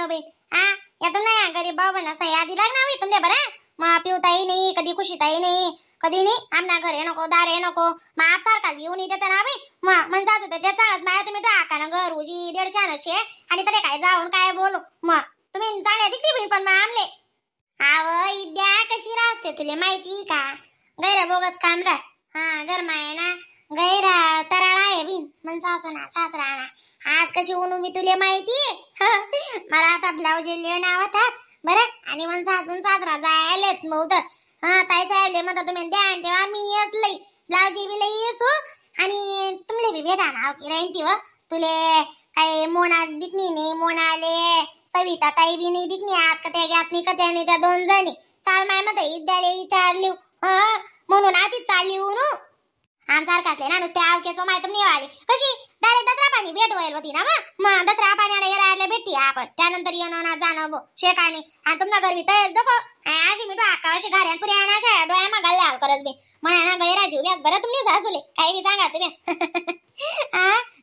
भाऊ बहीण हा यातून नाही गरीब भाऊ बहीण असं यादी लागणार होई तुमच्या बरं मग पिवताही नाही कधी खुशीताही नाही कधी नाही आमना घरे नको दारे नको मग आप सारखा घेऊन येते ना बाई मग म्हणतात होते ते सांगत माया तुम्ही टाका ना घर उजी 150 नशे आणि तरी काय जाऊन काय बोलू मग तुम्ही चांगल्या दिखती बहीण पण मग आमले आव इद्या कशी राहते तुले माहिती का गैर बोगस काम राह हा घर माय ना गैरा तराळा आहे बिन मन सासू ना सासरा ना आज कशी ऊन मी तुले माहिती मला आता ब्लाऊज लिहिणं आवडतात बरं आणि मन सासून सासरा जायलेत मग उतर हा ताई साहेबले म्हणता तुम्ही ध्यान ठेवा मी येसलई ब्लाऊज बी लई येसू आणि तुमले बी भेटा ना की राहीन ती व तुले काय मोना दिखनी नाही मोनाले सविता ताई बी नाही दिखनी आज का त्या गॅत नाही का त्याने त्या 2 जणी चाल माय मध्ये इद्याले विचारली म्हणून आधीच चालली उनू आमसारखा असले ना नुसते आवके सो माय तुम्ही आली कशी डायरेक्ट दसरा पाणी भेट व्हायला होती ना मग दसरा पाणी यायला भेटी आपण त्यानंतर येणं ना जाणं बो शेकाने आणि तुमना घर बी तयच दको अशी मी डोका अशी घाऱ्यान पुरी आणा अशा डोळ्या मागायला लाल करस बी म्हणा ना गैराजू व्यास बरं तुम्ही सासूले काही बी सांगा तुम्ही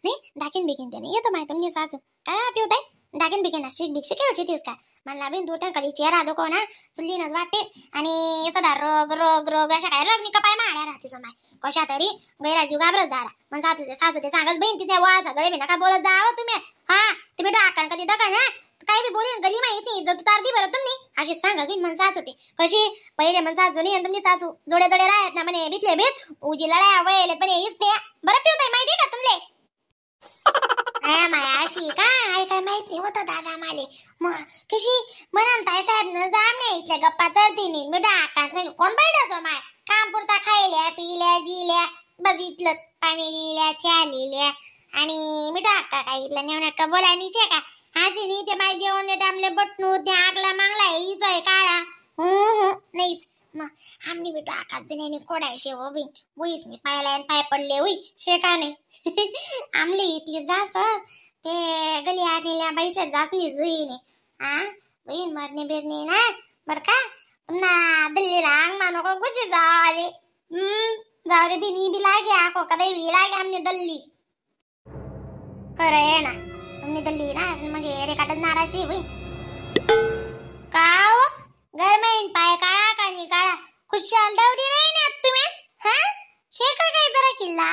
नाही डाकीन बिकीन त्याने येतो माय तुम्ही सासू काय पिवताय डाकीन बिकीन शिक बिक शिकेल तीस का म्हणला बिन दूर कधी चेहरा दुखो ना चुलीनच वाटतेस आणि सदा रोग रोग रोग अशा काय रोग निकपाय माड्या राहते माय कशा तरी गैराजू घाबरच दारा मग सासू ते सांगत बहीण तिथे वाचा गळे बिना का बोलत जावं तुम्ही हा तुम्ही डोकान कधी दका ना काय बी बोलेन गली माहिती जर तू तार दी बरं तुम्ही अशी सांगत बिन मन सासू ते कशी पहिले मन सासू नाही तुमची सासू जोडे जोडे राहत ना म्हणे बितले बीत उजी लढाया वयले पण हेच ते बरं पिवताय माहिती का तुमले माया अशी काय काय माहित नाही होतं दादा माले मग कशी म्हणाल ताई साहेब न जाम नाही इथल्या गप्पा चढती नाही मी डाकांचं कोण पाहिजे माय काम पुरता खायल्या पिल्या जिल्या बघितलं पाणी लिहिल्या चहा लिहिल्या आणि मी टाका काय इथलं नेवण्यात का बोलाय निशे का आजी नाही ते बाई जेवण टामले बटनू ते आगला मागला हीच आहे काळा नाहीच मग आमनी बी टाकात बिन्याने कोडायशे हो बिन बुईच नाही पायला पाय पडले हुई शे का नाही आमले इथले जास ते गली आणलेल्या बाईच्या जासनी जुईने हा बहीण मरणे बिरणे ना बर का तुमना दिल्लीला अंग मानो को कुछ जाले जाऊ दे बिनी बी लागे आको कदे बी लागे हमने दल्ली खरं आहे ना तुमने दल्ली ना म्हणजे रे काटत नाराशी हुई काओ घर में पाय काळा काळी काळा खुशाल डवरी नाही ना तुम्ही हा शेका काय जरा किल्ला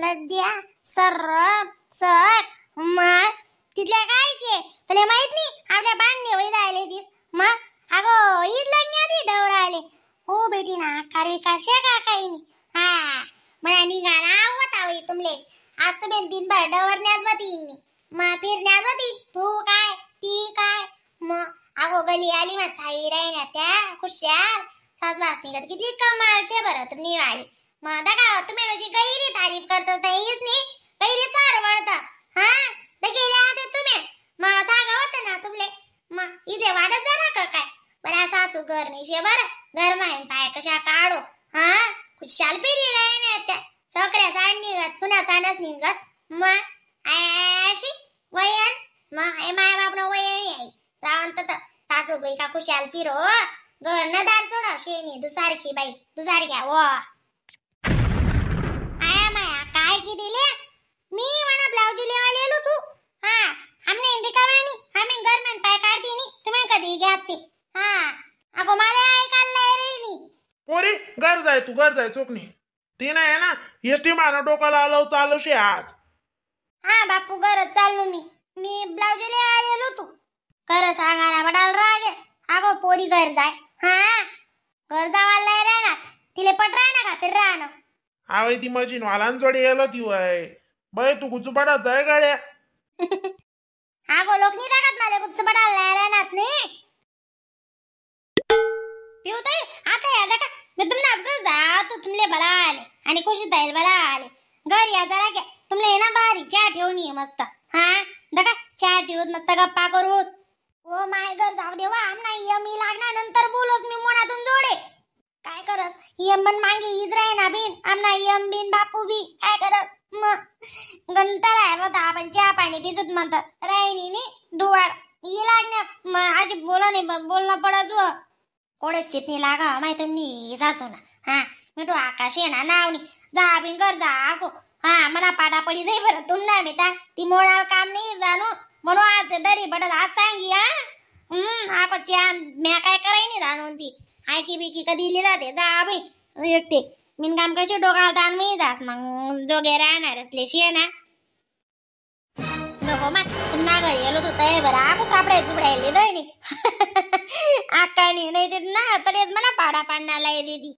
लज्जा सरम सर मग तिथल्या काय शे तुला माहित नाही आपल्या बांधणे वय जायले ती मग अगो ईद लागणे आधी डवर आले हो बेटी ना कारवी काशे का काही नाही हा मला निघाला आवत आवई तुमले आज तुम्ही दिनभर डवरण्याच होती मग फिरण्याच होती तू काय ती काय मग अगो गली आली मग सावी राहिना त्या खुशाल सासवास निघत किती कमालचे बरं तुम्ही आली मग दाखा तुम्ही रोजी गैरी तारीफ करतात हेच नाही गैरी सार वळतात हा गेले आहात तुम्ही मग सांगा होतं ना तुमले मग इथे वाटत जरा का काय बरं सासू घर नाही शे बरं घर माहीन पाय कशा काढो हा खुशाल पिरी राहिना त्या सगळ्या साड निघत सुन्या साडच निघत मग अशी वयन मग आई माय बाप न वयन आई जाऊन तर सासू बाई का खुशाल फिरो घर न दार सोडा शेणी दुसारखी बाई दुसारख्या व आया माया काय की दिले मी म्हणा ब्लाउज लेवालेलो तू हा हमने रिकावानी हमें घर में पाय काढती नी तुम्ही कधी घ्याती हा अगो मला ऐकायला रे नी पोरी घर जाय चोकनी ती नाही ना एसटी माना डोकाला आलो चालू शे आज हा बापू घरच चाललो मी ब्लाउज लेवालेलो तू खरं सांगा ना बडाल रागे अगो पोरी घर जाय हा घर जावायला राहणार तिले पट राहणार का फिर राहणं आवय ती मशीन वालान जोडी येलो ती वय बाई तू गुच्चू पडत जाय गाड्या अगो लोक नाही लागत मला गुच्चू पडायला राहणार नाही पिवताय आता या का मी तुम्हाला आज जातो तुमले बला आले आणि खुशी जाईल बला आले घर या जरा घ्या तुमले ना भारी चहा ठेवणी आहे मस्त हा दका चहा ठेवत मस्त गप्पा करू ओ माय घर जाऊ देवा आमना यमी लागणार नंतर बोलोस मी मोनातून जोडे काय करस यम पण मागे इजराय ना बिन आमना यम बिन बापू बी काय करस मग घंटा राहिला होता आपण चहा पाणी पिजूत म्हणतात राहिनी नी दुवाड ही लागण्या आज बोलणं पडत कोडे चितनी लागा माहिती मी जातो ना हा मी तो आकाश आहे ना नावनी जा बिन कर जा आको हा मना पाडा पडी जाई बरं तुम ना बेटा ती मोळा काम नाही जाणू म्हणून आज ते दरी बडत आज सांगी आपण छान म्या काय कराय नाही जाणून ती आयकी बिकी कधी लिहिली जाते जा बाई एकटे मिनकाम कशी डोकाला ताण मी जास मग जोगे राहणारच लेशी आहे ना नको मा पुन्हा घरी गेलो तू तय बरं आपण सापडाय चुपडायले दळणी आकानी नाही देत ना तरीच म्हणा पाडा पाडण्याला येते ती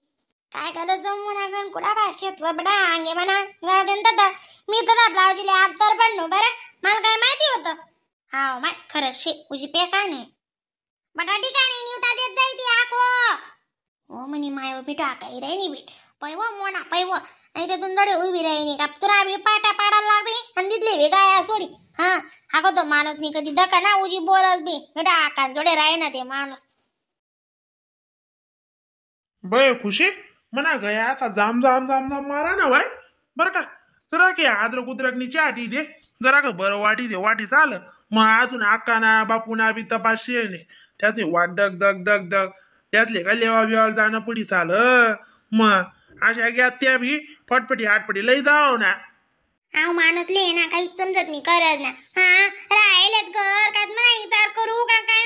काय करत जाऊ म्हणा गण कुडा भाषेत बडा अंगे म्हणा जाऊ दे दादा मी तर ब्लाउजीला हात तर पडलो बरं मला काय माहिती होतं हा माय खरंच शे तुझी पेका नाही बटा ठिकाणी निवता देत जाई ती आखो ओ म्हणे माय बिटो आकाई राहिनी बीट पैव मोना पैव आणि त्यातून जडे उभी राहिनी का तुला बी पाटा पाडायला लागते आणि तिथली बी गाया सोडी हा हा तो माणूस नाही कधी धक्का ना उजी बोलस बी बेटा आका जोडे राही ना ते माणूस बय खुशी म्हणा गया असा जाम जाम जाम जाम मारा ना बाय बरं का जरा की आद्रक उद्रकनी चाटी दे जरा का बरं वाटी दे वाटी चाल मग अजून आकाना बापूना बी तपासशे नाही त्याचे वाट दग दग दग दग त्यातले का लेवा बिवाला जाणं पुढी चाल मग अशा घ्या त्या बी फटफटी आटपटी लई जाव ना आव माणूस ले ना काहीच समजत नाही करत ना हा राहिलेत घर काय मला विचार करू का काय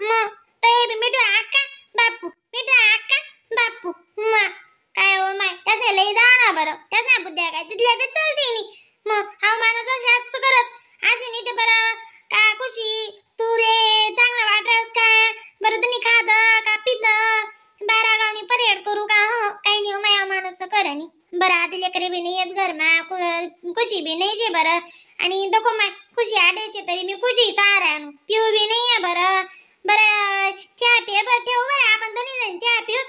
मग ते बी मिठू आका बापू मिठू आका बापू मग काय हो माय त्याचे लई जा ना बरं त्याच बुद्ध्या काय तिथल्या बी चलते नी मग आव माणूस शास्त करत अशी नाही ते बरं का खुशी तू रे चांगला वाटस का बरं तुम्ही खाद का पित बारा गावनी परेड करू का हो काही नाही माया माणूस कर आणि बरं आधी लेकरे बी नाही येत घर मा खुशी बी नाही शे बरं आणि दको माय खुशी आडायचे तरी मी खुशी सारा आणू पिऊ बी नाही आहे बरं बरं चहा पिय बरं ठेवू बरं आपण दोन्ही जण चहा पिऊ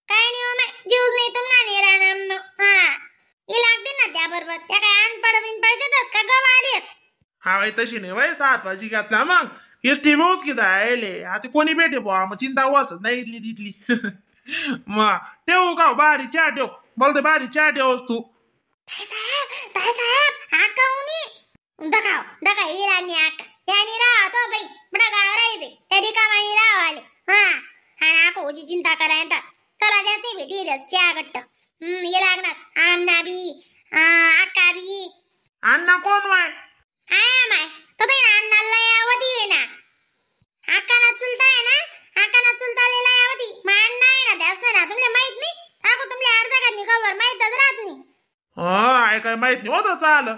काय नाही हो माय जीव नाही तुम्हाला नाही राहणार हा हे लागते ना त्या बरोबर त्या काय अनपड बिनपडच्यातच का गवाले हा बाई तशी नाही बाई 7 वाजी घातला मग एसटी बेऊच की जायले आता कोणी भेटे बुवा मग चिंता वाचत नाही इथली तिथली मग ठेवू का बारी चहा ठेव बोलते बारी चहा ठेवस तू ताई साहेब आकाऊनी दखाव इराणी आका यानी राहतो बाई बडा गाव राहते त्या रिकामानी रावाले हा आणि आकोची चिंता करायला चला जाते भेटी रस चहा गट्ट ये लागणार आमना बी आका बी अण्णा कोण वाय आया माय तो बाई अन्नाला यावती आहे ना आकाना चुलता आहे ना आकाना चुलता लेला यावती मान नाही ना त्यास ना तुमले माहित नाही आको तुमले अर्धा काढणी खबर माहितच राहत नाही काय माहित नाही होत असं आलं